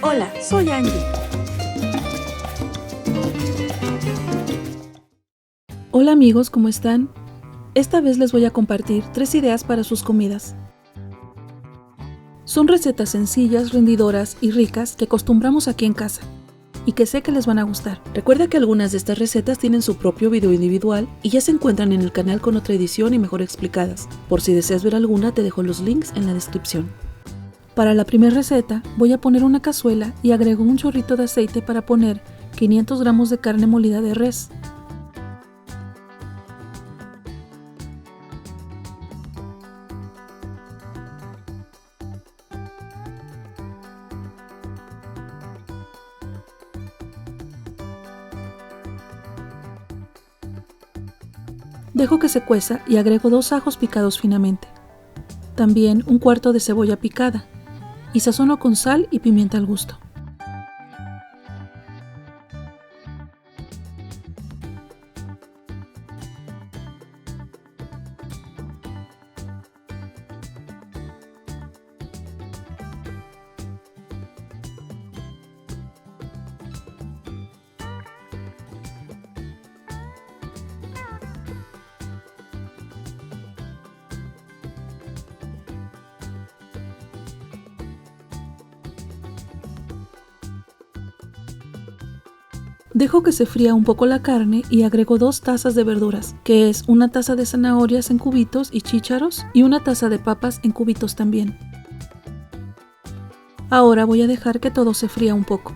Hola, soy Angie. Hola amigos, ¿cómo están? Esta vez les voy a compartir 3 ideas para sus comidas. Son recetas sencillas, rendidoras y ricas que acostumbramos aquí en casa y que sé que les van a gustar. Recuerda que algunas de estas recetas tienen su propio video individual y ya se encuentran en el canal con otra edición y mejor explicadas. Por si deseas ver alguna, te dejo los links en la descripción. Para la primera receta voy a poner una cazuela y agrego un chorrito de aceite para poner 500 gramos de carne molida de res. Dejo que se cueza y agrego 2 ajos picados finamente. También un cuarto de cebolla picada y sazono con sal y pimienta al gusto. Dejo que se fría un poco la carne y agrego 2 tazas de verduras, que es una taza de zanahorias en cubitos y chícharos y una taza de papas en cubitos también. Ahora voy a dejar que todo se fría un poco.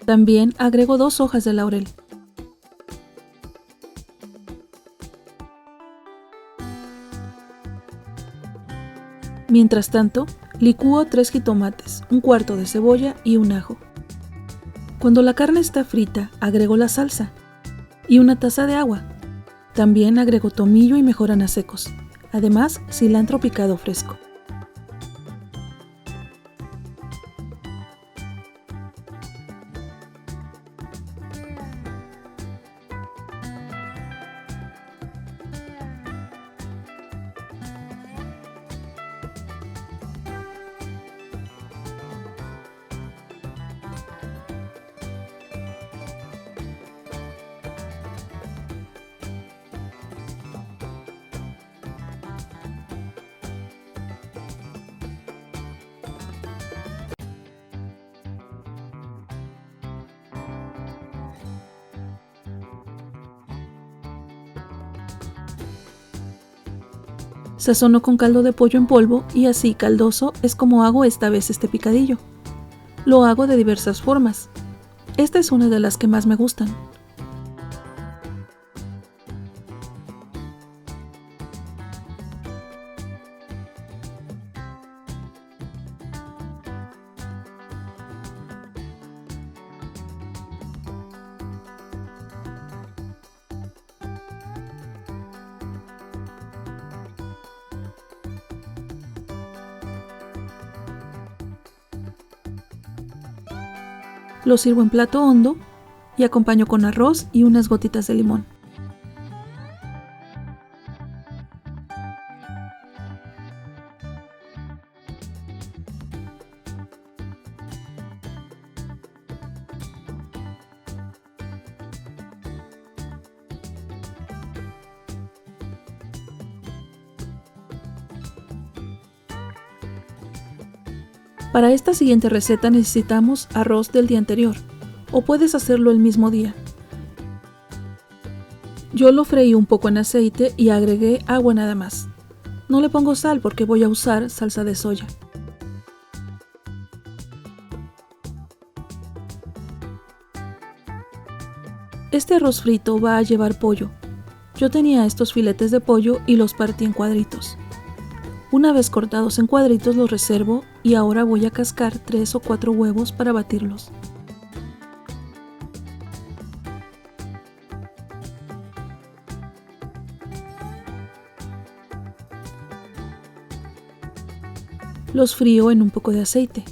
También agrego 2 hojas de laurel. Mientras tanto, licúo 3 jitomates, un cuarto de cebolla y un ajo. Cuando la carne está frita, agrego la salsa y una taza de agua. También agrego tomillo y mejoranas secos, además cilantro picado fresco. Sazono con caldo de pollo en polvo y así caldoso es como hago esta vez este picadillo. Lo hago de diversas formas. Esta es una de las que más me gustan. Lo sirvo en plato hondo y acompaño con arroz y unas gotitas de limón. Para esta siguiente receta necesitamos arroz del día anterior, o puedes hacerlo el mismo día. Yo lo freí un poco en aceite y agregué agua nada más. No le pongo sal porque voy a usar salsa de soya. Este arroz frito va a llevar pollo. Yo tenía estos filetes de pollo y los partí en cuadritos. Una vez cortados en cuadritos los reservo y ahora voy a cascar 3 o 4 huevos para batirlos. Los frío en un poco de aceite.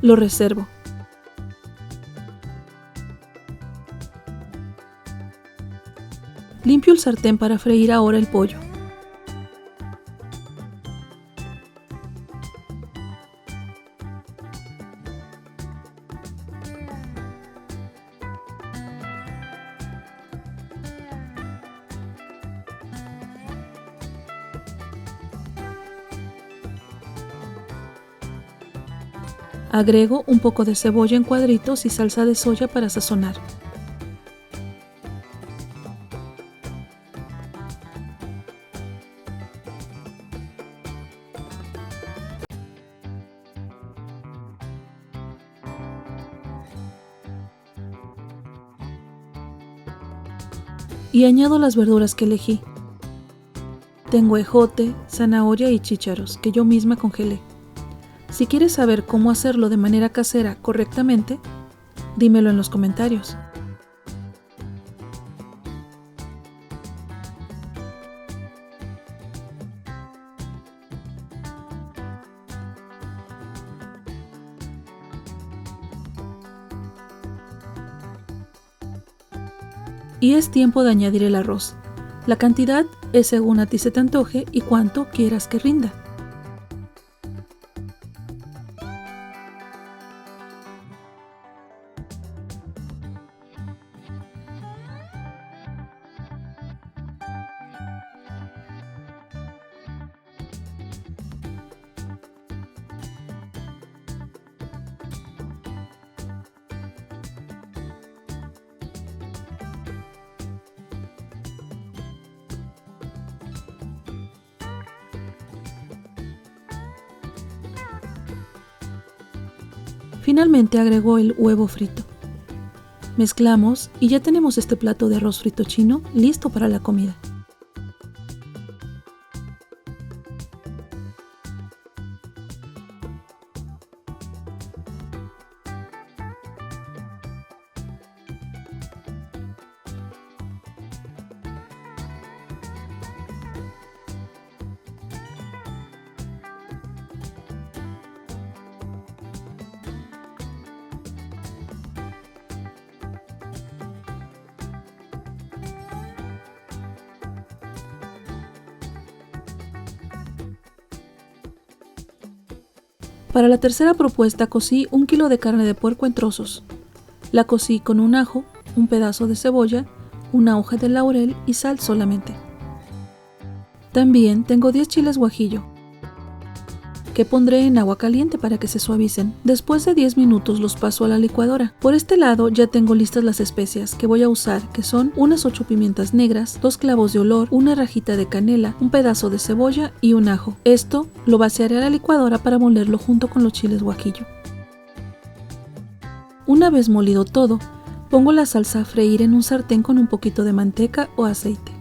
Lo reservo. Limpio el sartén para freír ahora el pollo. Agrego un poco de cebolla en cuadritos y salsa de soya para sazonar. Y añado las verduras que elegí. Tengo ejote, zanahoria y chícharos que yo misma congelé. Si quieres saber cómo hacerlo de manera casera correctamente, dímelo en los comentarios. Y es tiempo de añadir el arroz. La cantidad es según a ti se te antoje y cuánto quieras que rinda. Finalmente agregó el huevo frito. Mezclamos y ya tenemos este plato de arroz frito chino listo para la comida. Para la tercera propuesta cocí 1 kilo de carne de puerco en trozos. La cocí con un ajo, un pedazo de cebolla, una hoja de laurel y sal solamente. También tengo 10 chiles guajillo, que pondré en agua caliente para que se suavicen. Después de 10 minutos los paso a la licuadora. Por este lado ya tengo listas las especias que voy a usar, que son unas 8 pimientas negras, 2 clavos de olor, una rajita de canela, un pedazo de cebolla y un ajo. Esto lo vaciaré a la licuadora para molerlo junto con los chiles guajillo. Una vez molido todo, pongo la salsa a freír en un sartén con un poquito de manteca o aceite.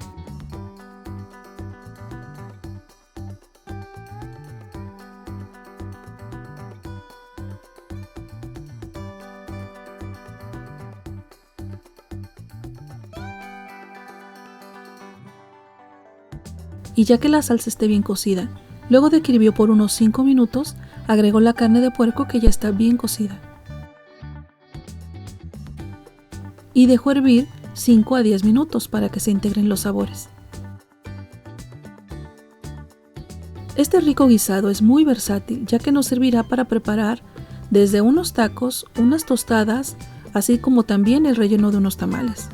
Y ya que la salsa esté bien cocida, luego de que hirvió por unos 5 minutos, agrego la carne de puerco que ya está bien cocida. Y dejo hervir 5 a 10 minutos para que se integren los sabores. Este rico guisado es muy versátil, ya que nos servirá para preparar desde unos tacos, unas tostadas, así como también el relleno de unos tamales.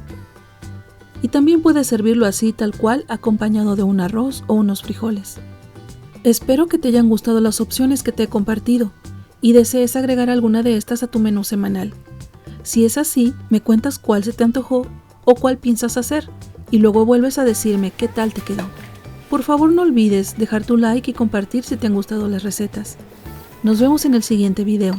Y también puedes servirlo así tal cual, acompañado de un arroz o unos frijoles. Espero que te hayan gustado las opciones que te he compartido y desees agregar alguna de estas a tu menú semanal. Si es así, me cuentas cuál se te antojó o cuál piensas hacer y luego vuelves a decirme qué tal te quedó. Por favor no olvides dejar tu like y compartir si te han gustado las recetas. Nos vemos en el siguiente video.